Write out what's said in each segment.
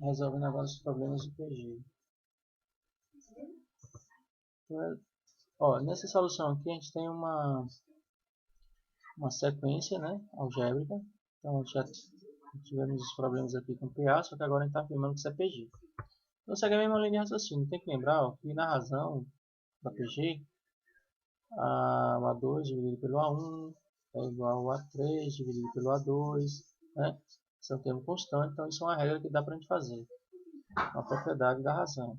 resolvendo agora os problemas de PG. Ó, nessa solução aqui a gente tem uma sequência, né, algébrica. Então já tivemos os problemas aqui com PA, só que agora a gente está afirmando que isso é PG. Então segue a mesma linha de raciocínio. Tem que lembrar ó, que na razão da PG, a A2 dividido pelo A1 é igual a A3 dividido pelo A2, né? Isso é um termo constante, então isso é uma regra que dá para a gente fazer. Uma propriedade da razão.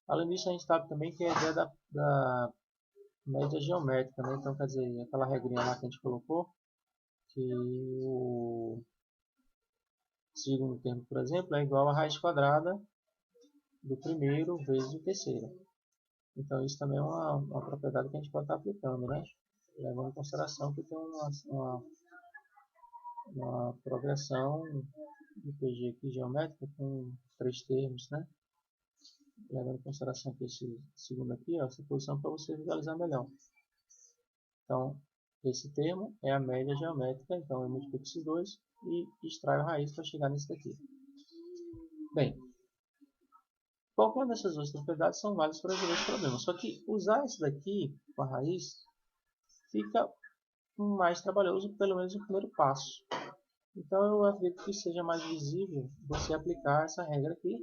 Além disso, a gente sabe também que é a ideia da média geométrica, né? Então, quer dizer, aquela regrinha lá que a gente colocou, que o segundo termo, por exemplo, é igual a raiz quadrada do primeiro vezes o terceiro. Então, isso também é uma propriedade que a gente pode estar aplicando, né? Levando em consideração que tem uma progressão de PG aqui geométrica com três termos, né? Levando em consideração que esse segundo aqui, ó, essa posição para você visualizar melhor. Então, esse termo é a média geométrica, então eu multiplico esses dois e extraio a raiz para chegar nesse daqui. Bem, qualquer dessas duas propriedades são válidas para resolver esse problema. Só que usar esse daqui com a raiz fica mais trabalhoso, pelo menos no primeiro passo. Então eu acredito que seja mais visível você aplicar essa regra aqui,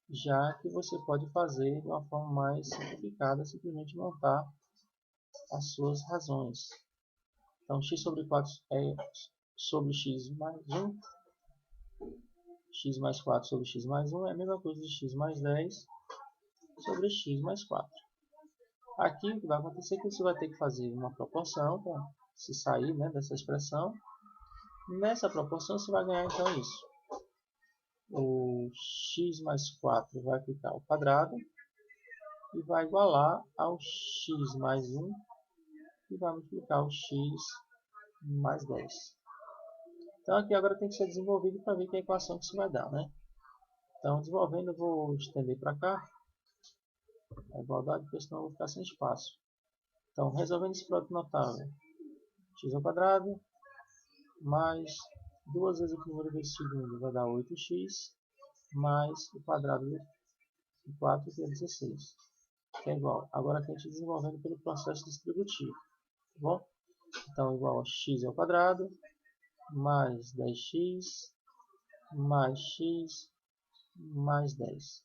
já que você pode fazer de uma forma mais simplificada, simplesmente montar as suas razões. Então x sobre 4 é sobre x mais 1, x mais 4 sobre x mais 1 é a mesma coisa de x mais 10 sobre x mais 4. Aqui o que vai acontecer é que você vai ter que fazer uma proporção para se sair, né, dessa expressão. Nessa proporção você vai ganhar então isso. O x mais 4 vai ficar ao quadrado e vai igualar ao x mais 1 e vai multiplicar o x mais 10. Então aqui agora tem que ser desenvolvido para ver que a equação que isso vai dar, né? Então desenvolvendo eu vou estender para cá a igualdade, porque senão eu vou ficar sem espaço. Então resolvendo esse produto notável, x ao quadrado mais 2 vezes o primeiro vezes o segundo vai dar 8x mais o quadrado de 4 que é 16. Que é igual. Agora aqui a gente desenvolvendo pelo processo distributivo. Tá bom? Então igual a x ao quadrado mais 10x mais x mais 10.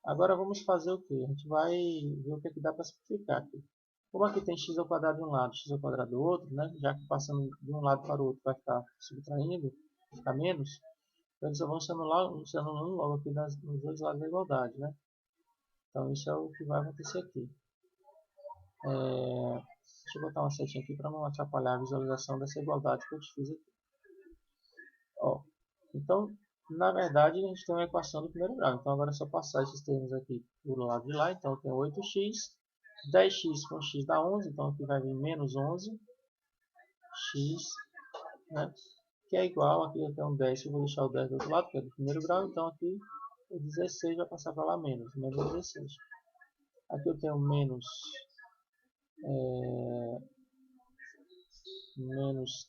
Agora vamos fazer o que? A gente vai ver o que, é que dá para simplificar aqui. Como aqui tem x ao quadrado de um lado, x ao quadrado do outro, né? Já que passando de um lado para o outro vai ficar subtraindo, vai ficar menos, então eles vão se anulando logo aqui nos dois lados da igualdade, né? Então isso é o que vai acontecer aqui. Deixa eu botar uma setinha aqui para não atrapalhar a visualização dessa igualdade que eu te fiz aqui. Ó, então, na verdade, a gente tem uma equação do primeiro grau. Então agora é só passar esses termos aqui para o lado de lá. Então eu tenho 8x, 10x com x dá 11, então aqui vai vir menos 11x, né? Que é igual, aqui eu tenho 10, eu vou deixar o 10 do outro lado, que é do primeiro grau, então aqui o 16 vai passar para lá menos 16. Aqui eu tenho menos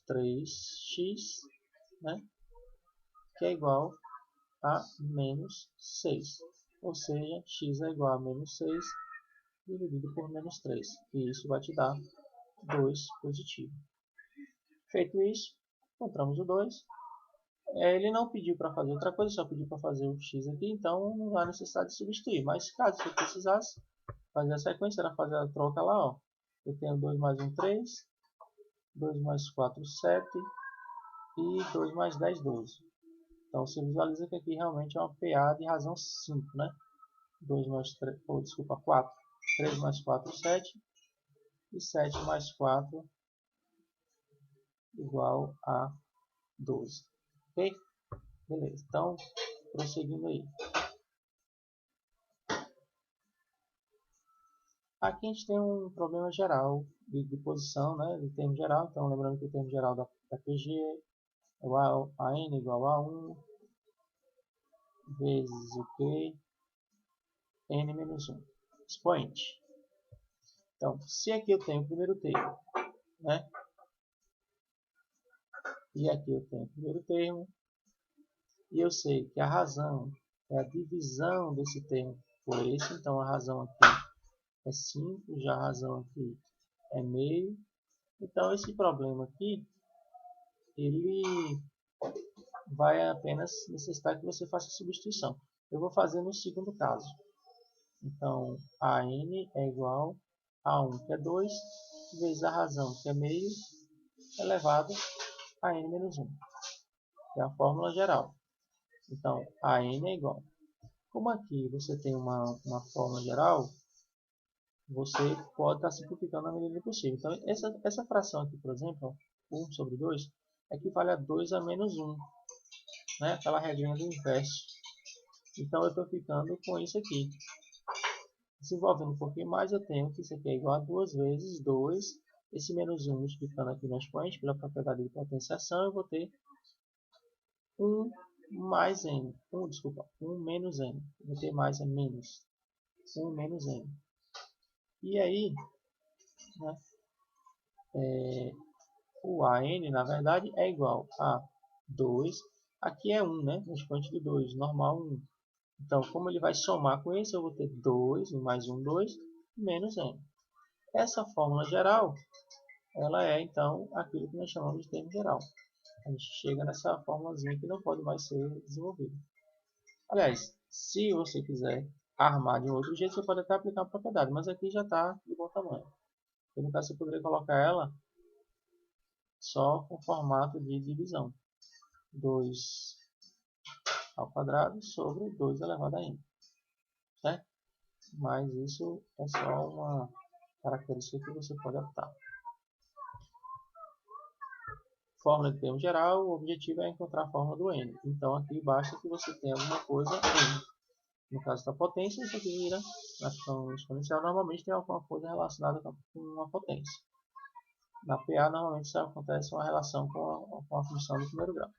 3x, né? Que é igual a menos 6. Ou seja, x é igual a menos 6 dividido por menos 3. E isso vai te dar 2 positivo. Feito isso, encontramos o 2. Ele não pediu para fazer outra coisa, só pediu para fazer o x aqui, então não há necessidade de substituir. Mas caso você precisasse fazer a sequência, era fazer a troca lá. Ó. Eu tenho 2 mais 1, 3. 2 mais 4, 7. E 2 mais 10, 12. Então você visualiza que aqui realmente é uma PA de razão 5, né? 2 mais 3, desculpa, 4. 3 mais 4, 7. E 7 mais 4 igual a 12. Ok? Beleza. Então, prosseguindo aí. Aqui a gente tem um problema geral de posição, né? De termo geral. Então, lembrando que o termo geral da PG é igual a n igual a 1 vezes o que? N menos 1. Expoente. Então, se aqui eu tenho o primeiro termo, né? E aqui eu tenho o primeiro termo, e eu sei que a razão é a divisão desse termo por esse, então a razão aqui é 5, já a razão aqui é meio. Então esse problema aqui, ele vai apenas necessitar que você faça a substituição. Eu vou fazer no segundo caso. Então, a n é igual a 1, que é 2, vezes a razão, que é meio, elevado a n menos 1, que é a fórmula geral. Então, a n é igual. Como aqui você tem uma fórmula geral, você pode estar simplificando na medida do possível. Então, essa fração aqui, por exemplo, 1 sobre 2, equivale a 2 a menos 1, né? Aquela regrinha do inverso. Então, eu estou ficando com isso aqui. Desenvolvendo um pouquinho mais, eu tenho que isso aqui é igual a 2 vezes 2. Esse menos 1 multiplicando aqui no expoente, pela propriedade de potenciação, eu vou ter 1 mais n. 1 menos n. Vou ter mais é menos. 1 menos n. E aí, né, o AN, na verdade, é igual a 2. Aqui é 1, né? O expoente de 2, normal 1. Então, como ele vai somar com isso, eu vou ter 2, mais 1, 2, menos n. Essa fórmula geral, ela é, então, aquilo que nós chamamos de termo geral. A gente chega nessa formulazinha que não pode mais ser desenvolvida. Aliás, se você quiser armar de um outro jeito, você pode até aplicar uma propriedade, mas aqui já está de bom tamanho. Então, no caso, você poderia colocar ela só com formato de divisão. 2 ao quadrado sobre 2 elevado a n. Certo? Mas isso é só uma característica que você pode optar. Fórmula de termo geral, o objetivo é encontrar a fórmula do n. Então aqui basta que você tenha alguma coisa n. No caso da potência, isso aqui vira na função exponencial, normalmente tem alguma coisa relacionada com uma potência. Na PA, normalmente isso acontece uma relação com a função do primeiro grau.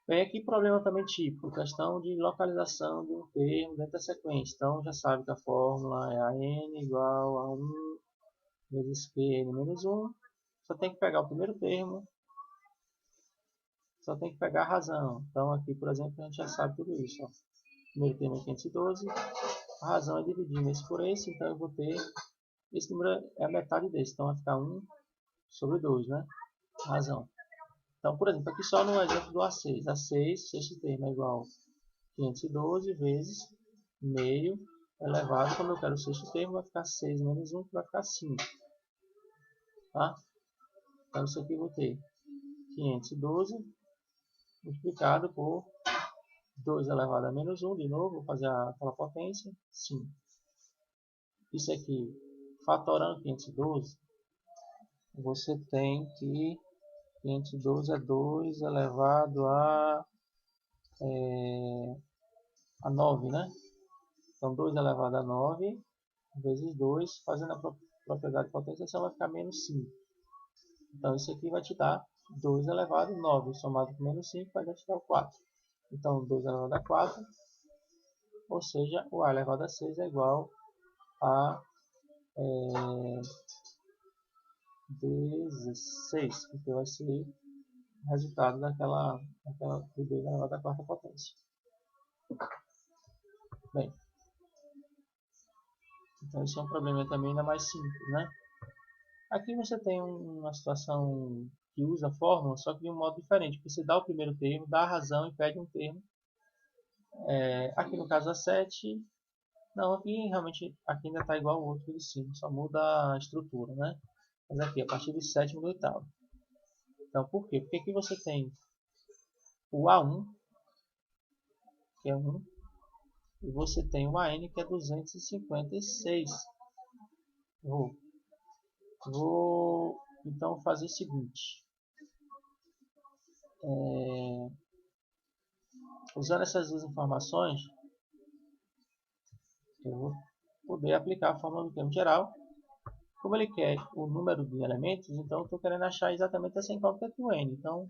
Vem aqui problema também típico, questão de localização de um termo dentro da sequência. Então já sabe que a fórmula é a n igual a 1 vezes qn menos 1. Só tem que pegar o primeiro termo, só tem que pegar a razão. Então aqui, por exemplo, a gente já sabe tudo isso. Ó. O primeiro termo é 512, a razão é dividindo esse por esse, então eu vou ter, esse número é a metade desse, então vai ficar 1 sobre 2, né? A razão. Então, por exemplo, aqui só no exemplo do A6. A6, sexto termo é igual a 512 vezes meio elevado, como eu quero o sexto termo, vai ficar 6 menos 1, que vai ficar 5. Tá? Então, isso aqui eu vou ter 512 multiplicado por 2 elevado a menos 1, de novo, vou fazer aquela potência, 5. Isso aqui, fatorando 512, você tem que 512 é 2 elevado a 9, né? Então, 2 elevado a 9 vezes 2, fazendo a propriedade de potenciação, vai ficar menos 5. Então, isso aqui vai te dar 2 elevado a 9, somado com menos 5, vai te dar o 4. Então, 2 elevado a 4, ou seja, o A elevado a 6 é igual a 16, porque vai ser o resultado daquela de 2 elevado a 4 potência. Bem, então isso é um problema também ainda mais simples, né? Aqui você tem uma situação que usa a fórmula, só que de um modo diferente. Você dá o primeiro termo, dá a razão e pede um termo. Aqui no caso a 7, não, aqui realmente aqui ainda está igual ao outro de cima, só muda a estrutura, né? Mas aqui, a partir do sétimo e do oitavo. Então, por quê? Porque aqui você tem o A1, que é 1, e você tem o AN, que é 256. Vou então fazer o seguinte. Usando essas duas informações, eu vou poder aplicar a fórmula do termo geral. Como ele quer o número de elementos, então eu estou querendo achar exatamente essa incógnita aqui, o n. Então,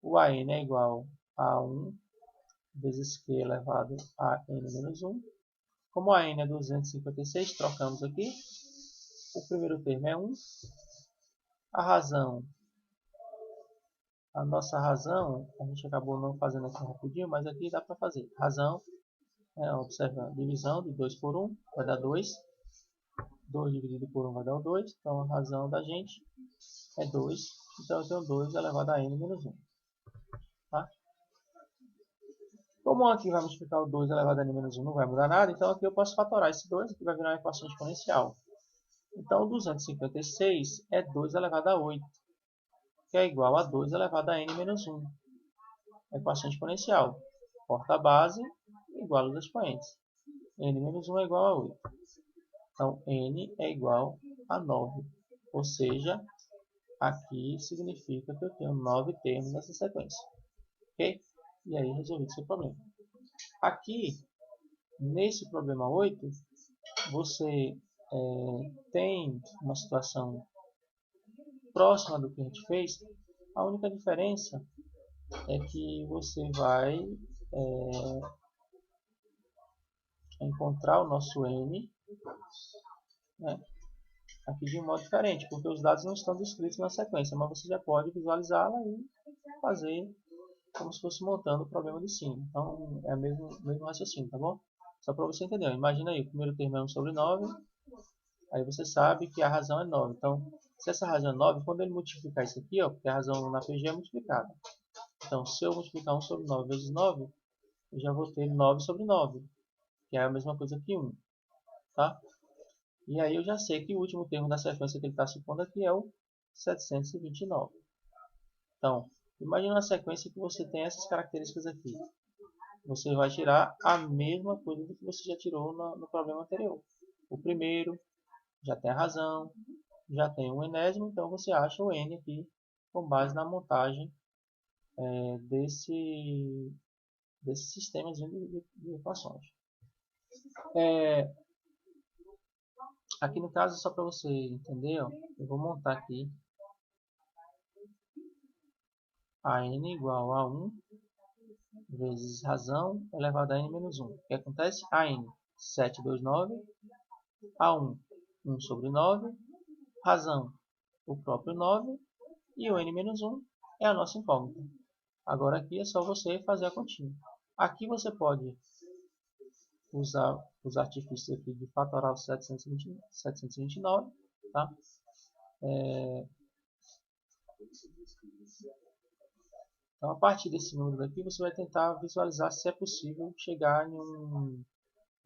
o AN é igual a 1 vezes q elevado a n menos 1. Como a n é 256, trocamos aqui. O primeiro termo é 1. A razão A nossa razão, a gente acabou não fazendo aqui rapidinho, mas aqui dá para fazer. Razão, observa a divisão de 2 por 1, vai dar 2. 2 dividido por 1 vai dar o 2. Então a razão da gente é 2. Então eu tenho 2 elevado a n menos 1. Tá? Como aqui vai multiplicar o 2 elevado a n menos 1 não vai mudar nada, então aqui eu posso fatorar esse 2, que vai virar uma equação exponencial. Então 256 é 2 elevado a 8, que é igual a 2 elevado a n menos 1. Equação exponencial. Corta a base, igual os expoentes. N menos 1 é igual a 8. Então, n é igual a 9. Ou seja, aqui significa que eu tenho 9 termos nessa sequência. Ok? E aí, resolvi esse problema. Aqui, nesse problema 8, você tem uma situação próxima do que a gente fez. A única diferença é que você vai encontrar o nosso n, né, aqui de um modo diferente, porque os dados não estão descritos na sequência, mas você já pode visualizá-la e fazer como se fosse montando o problema de cima. Então é o mesmo raciocínio, tá bom? Só para você entender. Imagina aí, o primeiro termo é 1 sobre 9, aí você sabe que a razão é 9. Então, se essa razão é 9, quando ele multiplicar isso aqui, ó, porque a razão na PG é multiplicada. Então, se eu multiplicar 1 sobre 9 vezes 9, eu já vou ter 9 sobre 9, que é a mesma coisa que 1. Tá? E aí eu já sei que o último termo da sequência que ele está supondo aqui é o 729. Então, imagine uma sequência que você tem essas características aqui. Você vai tirar a mesma coisa do que você já tirou no problema anterior. O primeiro já tem a razão, já tem o enésimo, então você acha o n aqui com base na montagem desse sistema de equações. Aqui no caso, só para você entender, ó, eu vou montar aqui a n igual a 1 vezes razão elevado a n menos 1. O que acontece? A n, 729, a 1, 1 sobre 9, razão, o próprio 9, e o n menos 1 é a nossa incógnita. Agora aqui é só você fazer a continha. Aqui você pode usar os artifícios aqui de fatorar o 729, tá? Então, a partir desse número daqui, você vai tentar visualizar se é possível chegar em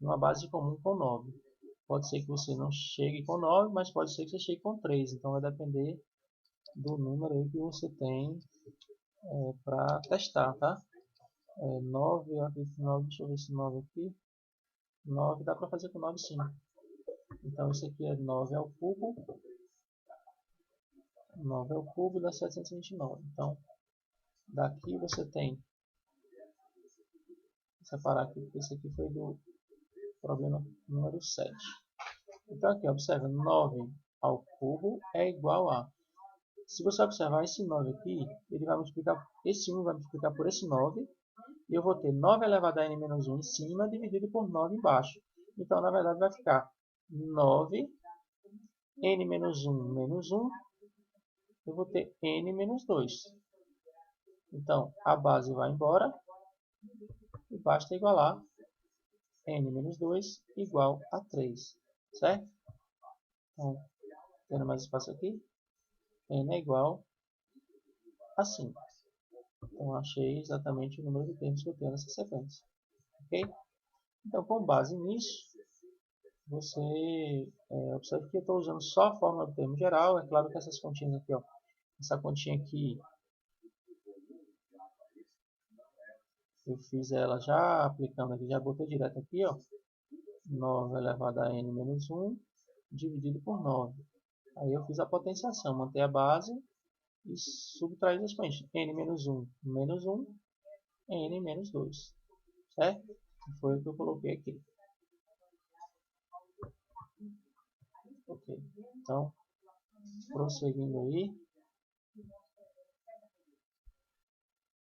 uma base comum com 9. Pode ser que você não chegue com 9, mas pode ser que você chegue com 3. Então, vai depender do número aí que você tem para testar, tá? 9, eu acredito 9, deixa eu ver se 9 aqui. 9 dá para fazer com 9 sim. Então, isso aqui é 9 ao cubo. 9 ao cubo dá 729. Então, daqui você tem, vou separar aqui, porque esse aqui foi do problema número 7. Então aqui, observa, 9 ao cubo é igual a, se você observar esse 9 aqui, ele vai multiplicar, esse 1 vai multiplicar por esse 9, e eu vou ter 9 elevado a n menos 1 em cima, dividido por 9 embaixo. Então, na verdade, vai ficar 9, n menos 1 menos 1, eu vou ter n menos 2. Então, a base vai embora, e basta igualar n menos 2 igual a 3, certo? Então, tendo mais espaço aqui, n é igual a 5. Então, achei exatamente o número de termos que eu tenho nessa sequência. Ok? Então, com base nisso, você observa que eu estou usando só a fórmula do termo geral. É claro que essas continhas aqui, ó, essa continha aqui, eu fiz ela já aplicando aqui, já botei direto aqui, ó, 9 elevado a n menos 1 dividido por 9. Aí eu fiz a potenciação, mantei a base e subtrair os expoentes. N menos 1 menos 1, n menos 2. Certo? Foi o que eu coloquei aqui. Ok. Então, prosseguindo aí.